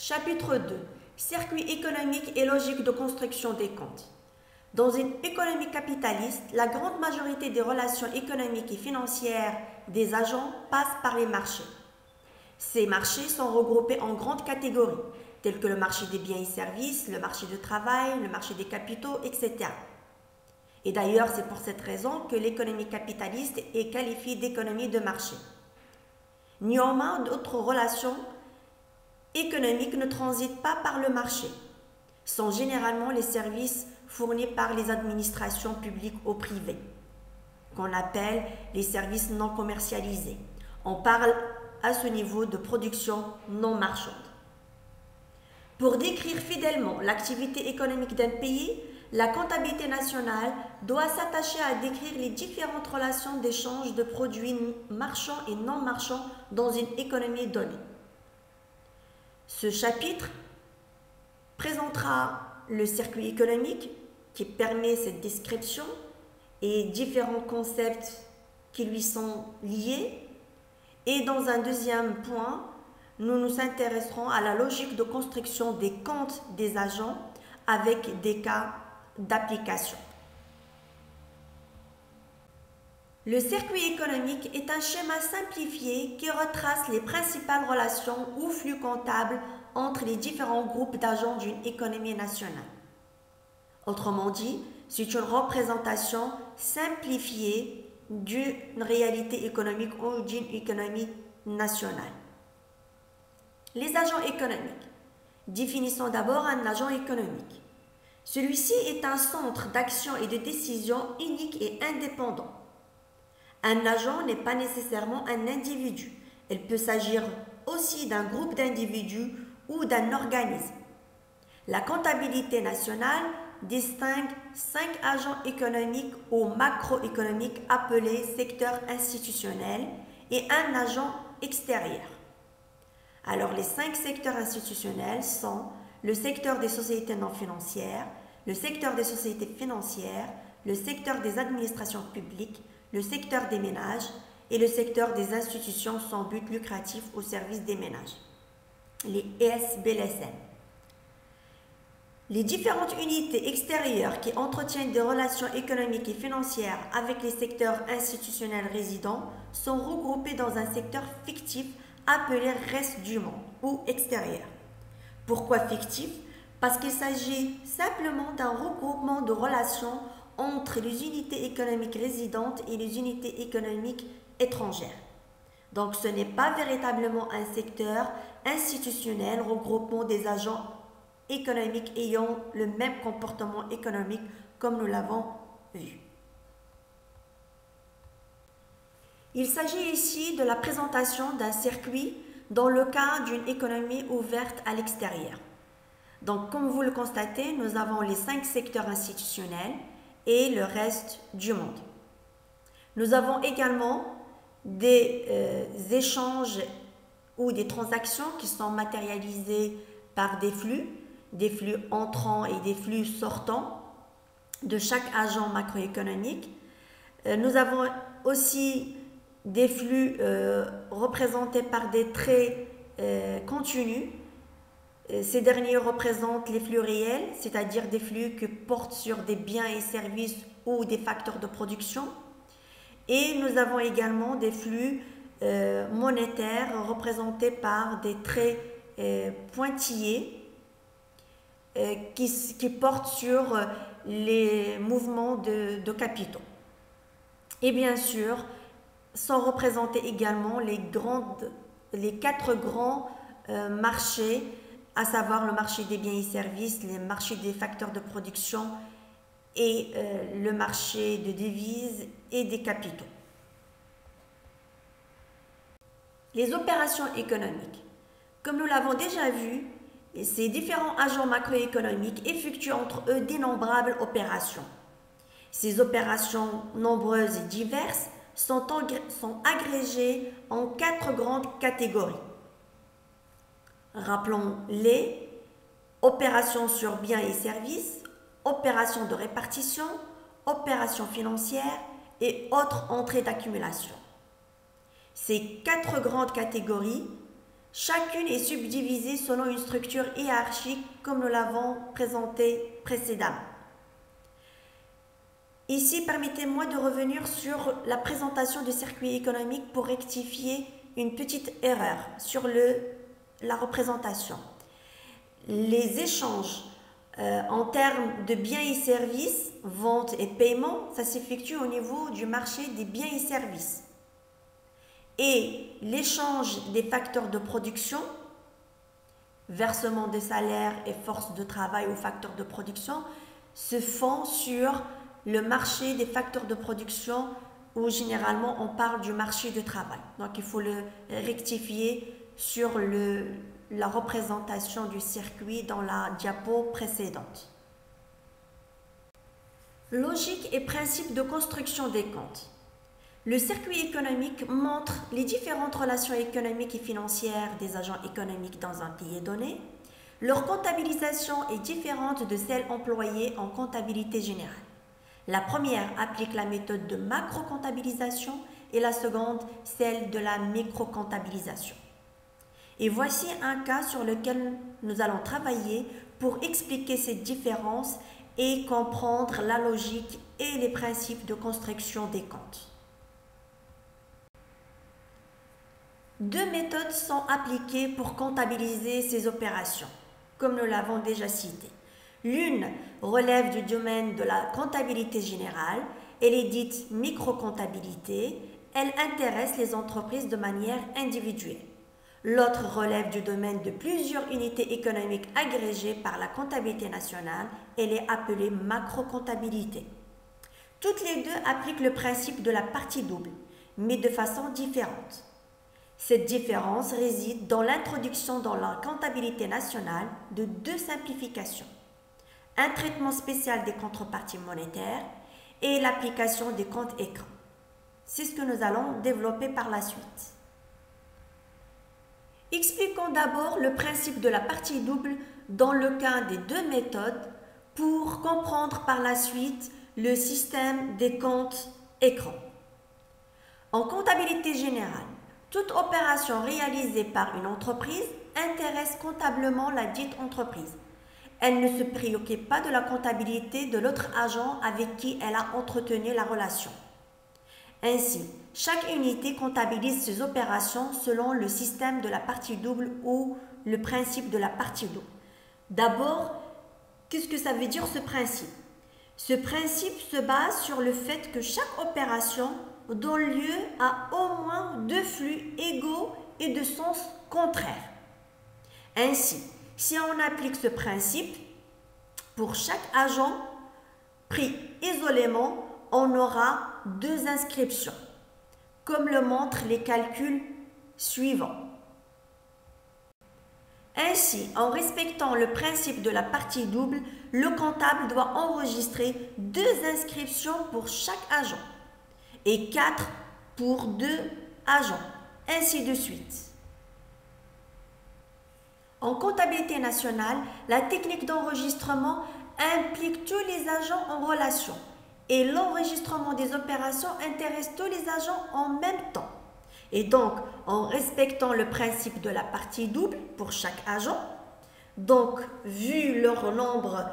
Chapitre 2. Circuit économique et logique de construction des comptes. Dans une économie capitaliste, la grande majorité des relations économiques et financières des agents passent par les marchés. Ces marchés sont regroupés en grandes catégories, telles que le marché des biens et services, le marché du travail, le marché des capitaux, etc. Et d'ailleurs, c'est pour cette raison que l'économie capitaliste est qualifiée d'économie de marché. Néanmoins, d'autres relations économiques ne transitent pas par le marché. Sont généralement les services fournis par les administrations publiques ou privées, qu'on appelle les services non commercialisés. On parle à ce niveau de production non marchande. Pour décrire fidèlement l'activité économique d'un pays, la comptabilité nationale doit s'attacher à décrire les différentes relations d'échange de produits marchands et non marchands dans une économie donnée. Ce chapitre présentera le circuit économique qui permet cette description et différents concepts qui lui sont liés. Et dans un deuxième point, nous nous intéresserons à la logique de construction des comptes des agents avec des cas d'application. Le circuit économique est un schéma simplifié qui retrace les principales relations ou flux comptables entre les différents groupes d'agents d'une économie nationale. Autrement dit, c'est une représentation simplifiée d'une réalité économique ou d'une économie nationale. Les agents économiques. Définissons d'abord un agent économique. Celui-ci est un centre d'action et de décision unique et indépendant. Un agent n'est pas nécessairement un individu. Il peut s'agir aussi d'un groupe d'individus ou d'un organisme. La comptabilité nationale distingue 5 agents économiques ou macroéconomiques appelés secteurs institutionnels et un agent extérieur. Alors les 5 secteurs institutionnels sont le secteur des sociétés non financières, le secteur des sociétés financières, le secteur des administrations publiques, le secteur des ménages et le secteur des institutions sans but lucratif au service des ménages, les ESBLSM. Les différentes unités extérieures qui entretiennent des relations économiques et financières avec les secteurs institutionnels résidents sont regroupées dans un secteur fictif appelé reste du monde ou extérieur. Pourquoi fictif? Parce qu'il s'agit simplement d'un regroupement de relations entre les unités économiques résidentes et les unités économiques étrangères. Donc ce n'est pas véritablement un secteur institutionnel regroupement des agents économiques ayant le même comportement économique comme nous l'avons vu. Il s'agit ici de la présentation d'un circuit dans le cas d'une économie ouverte à l'extérieur. Donc comme vous le constatez, nous avons les 5 secteurs institutionnels et le reste du monde. Nous avons également des échanges ou des transactions qui sont matérialisées par des flux entrants et des flux sortants de chaque agent macroéconomique. Nous avons aussi des flux représentés par des traits continus. Ces derniers représentent les flux réels, c'est-à-dire des flux qui portent sur des biens et services ou des facteurs de production. Et nous avons également des flux monétaires représentés par des traits pointillés qui portent sur les mouvements de capitaux. Et bien sûr, sont représentés également les 4 grands marchés, à savoir le marché des biens et services, le marché des facteurs de production et le marché de devises et des capitaux. Les opérations économiques. Comme nous l'avons déjà vu, ces différents agents macroéconomiques effectuent entre eux d'innombrables opérations. Ces opérations nombreuses et diverses sont agrégées en 4 grandes catégories. Rappelons-les: opérations sur biens et services, opérations de répartition, opérations financières et autres entrées d'accumulation. Ces 4 grandes catégories Chacune est subdivisée selon une structure hiérarchique comme nous l'avons présenté précédemment. Ici, permettez-moi de revenir sur la présentation du circuit économique pour rectifier une petite erreur sur la représentation. Les échanges en termes de biens et services, vente et paiement, ça s'effectue au niveau du marché des biens et services. Et l'échange des facteurs de production, versement de salaire et force de travail aux facteurs de production, se font sur le marché des facteurs de production où généralement on parle du marché du travail. Donc il faut le rectifier sur la représentation du circuit dans la diapo précédente. Logique et principe de construction des comptes. Le circuit économique montre les différentes relations économiques et financières des agents économiques dans un pays donné. Leur comptabilisation est différente de celle employée en comptabilité générale. La première applique la méthode de macro-comptabilisation et la seconde celle de la micro-comptabilisation. Et voici un cas sur lequel nous allons travailler pour expliquer cette différence et comprendre la logique et les principes de construction des comptes. Deux méthodes sont appliquées pour comptabiliser ces opérations, comme nous l'avons déjà cité. L'une relève du domaine de la comptabilité générale, elle est dite micro-comptabilité, elle intéresse les entreprises de manière individuelle. L'autre relève du domaine de plusieurs unités économiques agrégées par la comptabilité nationale, elle est appelée macro-comptabilité. Toutes les deux appliquent le principe de la partie double, mais de façon différente. Cette différence réside dans l'introduction dans la comptabilité nationale de deux simplifications. Un traitement spécial des contreparties monétaires et l'application des comptes écrans. C'est ce que nous allons développer par la suite. Expliquons d'abord le principe de la partie double dans le cas des deux méthodes pour comprendre par la suite le système des comptes écrans. En comptabilité générale, toute opération réalisée par une entreprise intéresse comptablement la dite entreprise. Elle ne se préoccupe pas de la comptabilité de l'autre agent avec qui elle a entretenu la relation. Ainsi, chaque unité comptabilise ses opérations selon le système de la partie double ou le principe de la partie double. D'abord, qu'est-ce que ça veut dire ce principe? Ce principe se base sur le fait que chaque opération donne lieu à au moins deux flux égaux et de sens contraire. Ainsi, si on applique ce principe, pour chaque agent pris isolément, on aura deux inscriptions, comme le montrent les calculs suivants. Ainsi, en respectant le principe de la partie double, le comptable doit enregistrer deux inscriptions pour chaque agent et 4 pour 2 agents, ainsi de suite. En comptabilité nationale, la technique d'enregistrement implique tous les agents en relation et l'enregistrement des opérations intéresse tous les agents en même temps. Et donc, en respectant le principe de la partie double pour chaque agent, donc vu leur nombre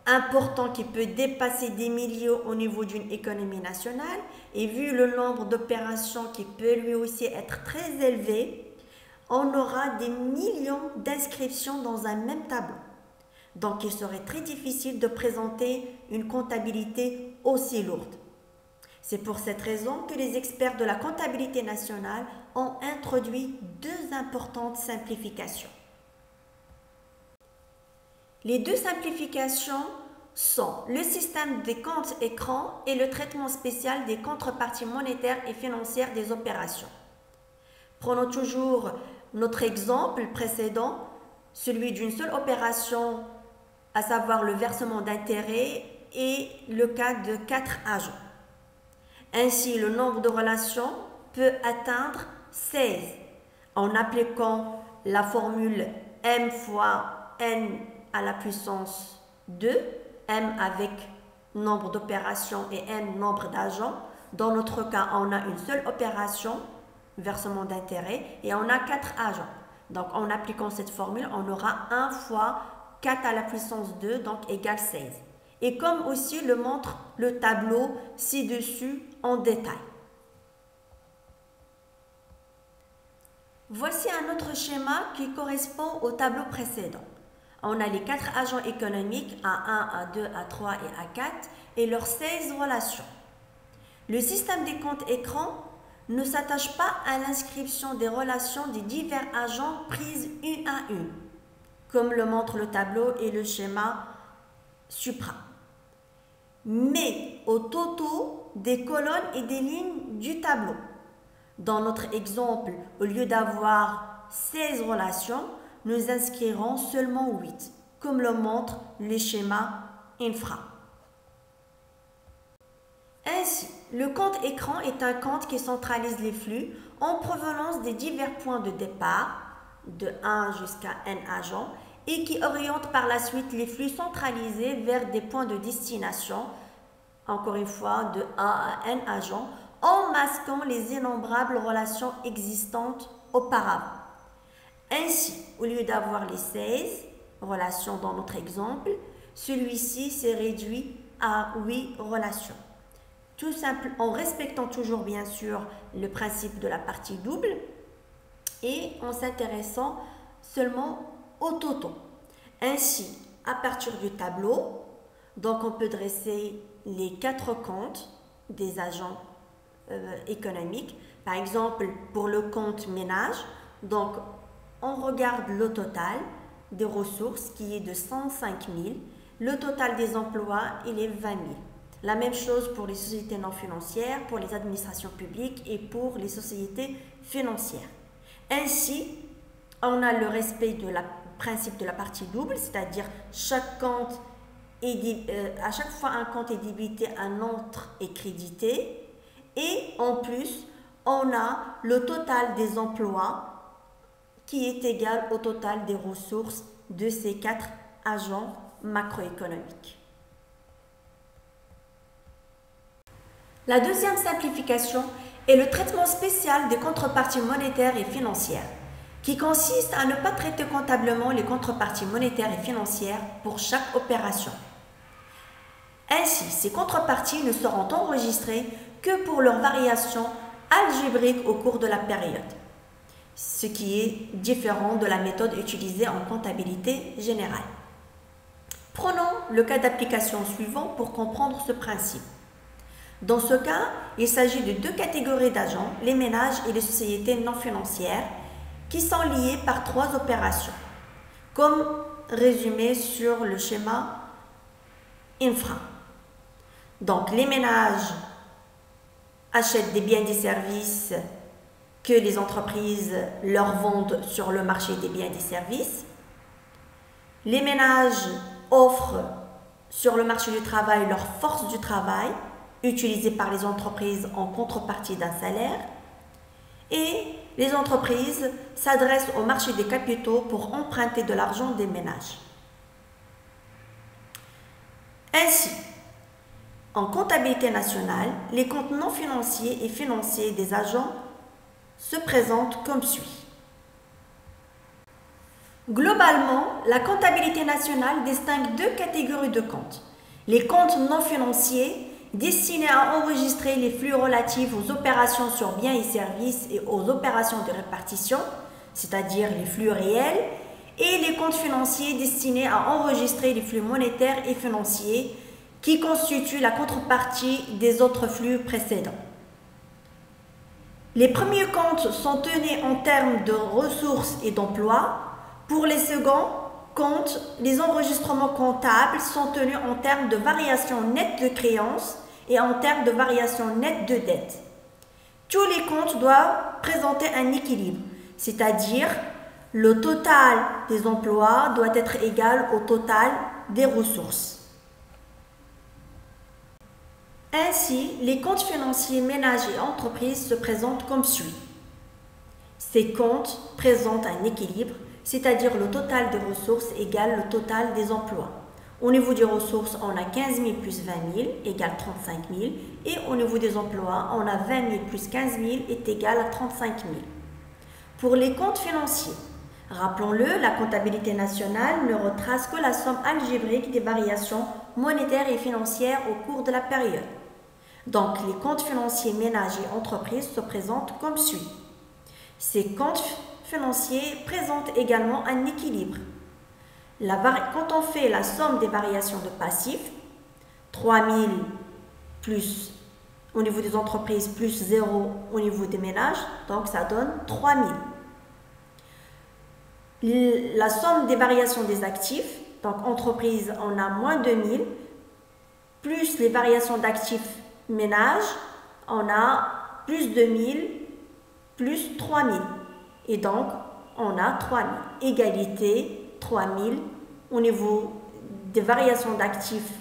important qui peut dépasser des millions au niveau d'une économie nationale et vu le nombre d'opérations qui peut lui aussi être très élevé, on aura des millions d'inscriptions dans un même tableau. Donc il serait très difficile de présenter une comptabilité aussi lourde. C'est pour cette raison que les experts de la comptabilité nationale ont introduit deux importantes simplifications. Les deux simplifications sont le système des comptes écrans et le traitement spécial des contreparties monétaires et financières des opérations. Prenons toujours notre exemple précédent, celui d'une seule opération, à savoir le versement d'intérêts et le cas de 4 agents. Ainsi, le nombre de relations peut atteindre 16 en appliquant la formule m fois n à la puissance 2, m avec nombre d'opérations et n nombre d'agents. Dans notre cas, on a une seule opération, versement d'intérêt, et on a 4 agents. Donc, en appliquant cette formule, on aura 1 fois 4 à la puissance 2, donc égale 16. Et comme aussi le montre le tableau ci-dessus en détail. Voici un autre schéma qui correspond au tableau précédent. On a les 4 agents économiques A1, A2, A3 et A4 et leurs 16 relations. Le système des comptes écran ne s'attache pas à l'inscription des relations des divers agents prises une à une, comme le montre le tableau et le schéma supra, mais aux totaux des colonnes et des lignes du tableau. Dans notre exemple, au lieu d'avoir 16 relations, nous inscrirons seulement 8, comme le montre le schéma infra. Ainsi, le compte écran est un compte qui centralise les flux en provenance des divers points de départ, de 1 jusqu'à n agents, et qui oriente par la suite les flux centralisés vers des points de destination, encore une fois de 1 à n agents, en masquant les innombrables relations existantes auparavant. Ainsi, au lieu d'avoir les 16 relations dans notre exemple, celui-ci s'est réduit à 8 relations. Tout simple, en respectant toujours bien sûr le principe de la partie double et en s'intéressant seulement aux totaux. Ainsi, à partir du tableau, donc on peut dresser les 4 comptes des agents économiques. Par exemple, pour le compte ménage, donc on regarde le total des ressources qui est de 105 000. Le total des emplois, il est 20 000. La même chose pour les sociétés non financières, pour les administrations publiques et pour les sociétés financières. Ainsi, on a le respect du principe de la partie double, c'est-à-dire à chaque fois un compte est débité, un autre est crédité. Et en plus, on a le total des emplois qui est égal au total des ressources de ces 4 agents macroéconomiques. La deuxième simplification est le traitement spécial des contreparties monétaires et financières, qui consiste à ne pas traiter comptablement les contreparties monétaires et financières pour chaque opération. Ainsi, ces contreparties ne seront enregistrées que pour leurs variations algébriques au cours de la période, ce qui est différent de la méthode utilisée en comptabilité générale. Prenons le cas d'application suivant pour comprendre ce principe. Dans ce cas, il s'agit de 2 catégories d'agents, les ménages et les sociétés non financières, qui sont liés par 3 opérations, comme résumé sur le schéma infra. Donc, les ménages achètent des biens et des services que les entreprises leur vendent sur le marché des biens et des services. Les ménages offrent sur le marché du travail leur force du travail, utilisée par les entreprises en contrepartie d'un salaire. Et les entreprises s'adressent au marché des capitaux pour emprunter de l'argent des ménages. Ainsi, en comptabilité nationale, les comptes non financiers et financiers des agents se présentent comme suit. Globalement, la comptabilité nationale distingue 2 catégories de comptes. Les comptes non financiers destinés à enregistrer les flux relatifs aux opérations sur biens et services et aux opérations de répartition, c'est-à-dire les flux réels, et les comptes financiers destinés à enregistrer les flux monétaires et financiers qui constituent la contrepartie des autres flux précédents. Les premiers comptes sont tenus en termes de ressources et d'emplois. Pour les seconds comptes, les enregistrements comptables sont tenus en termes de variation nette de créances et en termes de variation nette de dettes. Tous les comptes doivent présenter un équilibre, c'est-à-dire le total des emplois doit être égal au total des ressources. Ainsi, les comptes financiers ménages et entreprises se présentent comme suit. Ces comptes présentent un équilibre, c'est-à-dire le total des ressources égale le total des emplois. Au niveau des ressources, on a 15 000 plus 20 000 égale 35 000 et au niveau des emplois, on a 20 000 plus 15 000 est égal à 35 000. Pour les comptes financiers, Rappelons-le, la comptabilité nationale ne retrace que la somme algébrique des variations monétaires et financières au cours de la période. Donc, les comptes financiers ménages et entreprises se présentent comme suit. Ces comptes financiers présentent également un équilibre. Quand on fait la somme des variations de passifs, 3000 plus au niveau des entreprises plus 0 au niveau des ménages, donc ça donne 3000. La somme des variations des actifs, donc entreprise, on a moins 2000, plus les variations d'actifs ménages, on a plus 2000, plus 3000. Et donc, on a 3000. Égalité, 3000 au niveau des variations d'actifs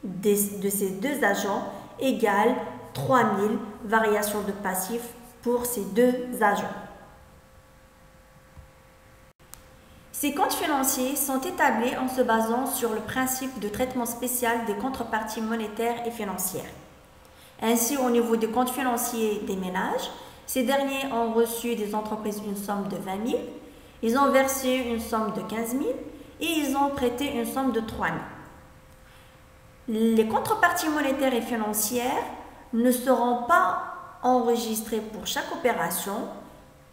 de ces deux agents égale 3000 variations de passifs pour ces deux agents. Ces comptes financiers sont établis en se basant sur le principe de traitement spécial des contreparties monétaires et financières. Ainsi, au niveau des comptes financiers des ménages, ces derniers ont reçu des entreprises une somme de 20 000, ils ont versé une somme de 15 000 et ils ont prêté une somme de 3 000. Les contreparties monétaires et financières ne seront pas enregistrées pour chaque opération,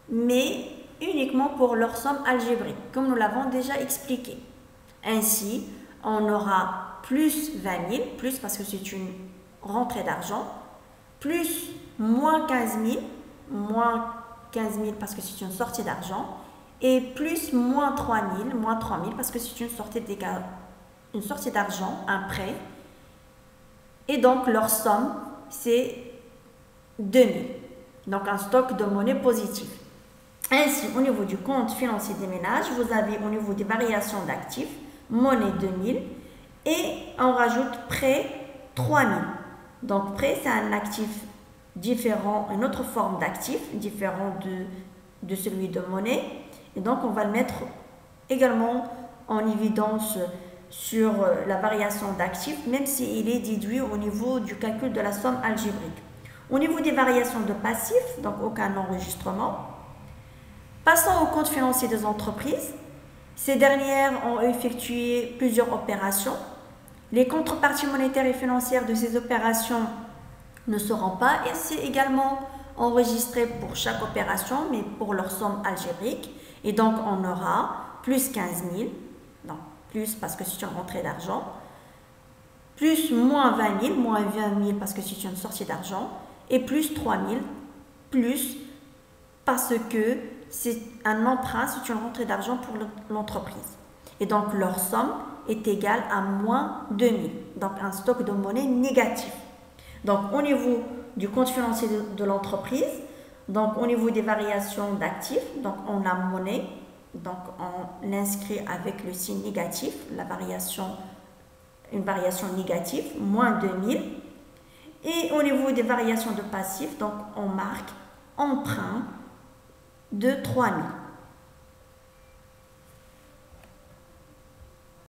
mais uniquement pour leur somme algébrique, comme nous l'avons déjà expliqué. Ainsi, on aura plus 20 000, plus parce que c'est une rentrée d'argent, plus moins 15 000, moins 15 000 parce que c'est une sortie d'argent, et plus moins 3 000 parce que c'est une sortie d'argent, un prêt, et donc leur somme, c'est 2000. Donc un stock de monnaie positive. Ainsi, au niveau du compte financier des ménages, vous avez au niveau des variations d'actifs, monnaie 2000 et on rajoute prêt 3000. Donc prêt, c'est un actif différent, une autre forme d'actif différent de celui de monnaie. Et donc on va le mettre également en évidence sur la variation d'actifs, même s'il est déduit au niveau du calcul de la somme algébrique. Au niveau des variations de passifs, donc aucun enregistrement. Passons au compte financier des entreprises. Ces dernières ont effectué plusieurs opérations. Les contreparties monétaires et financières de ces opérations ne seront pas également enregistrées pour chaque opération, mais pour leur somme algébrique. Et donc, on aura plus 15 000, non, plus parce que c'est une rentrée d'argent, plus moins 20 000, moins 20 000 parce que c'est une sortie d'argent, et plus 3 000, plus parce que c'est un emprunt, c'est une rentrée d'argent pour l'entreprise. Et donc, leur somme est égale à moins 2000. Donc, un stock de monnaie négatif. Donc, au niveau du compte financier de l'entreprise, donc au niveau des variations d'actifs, donc on a monnaie, donc on l'inscrit avec le signe négatif, une variation négative, moins 2000. Et au niveau des variations de passifs, donc on marque emprunt de 3000.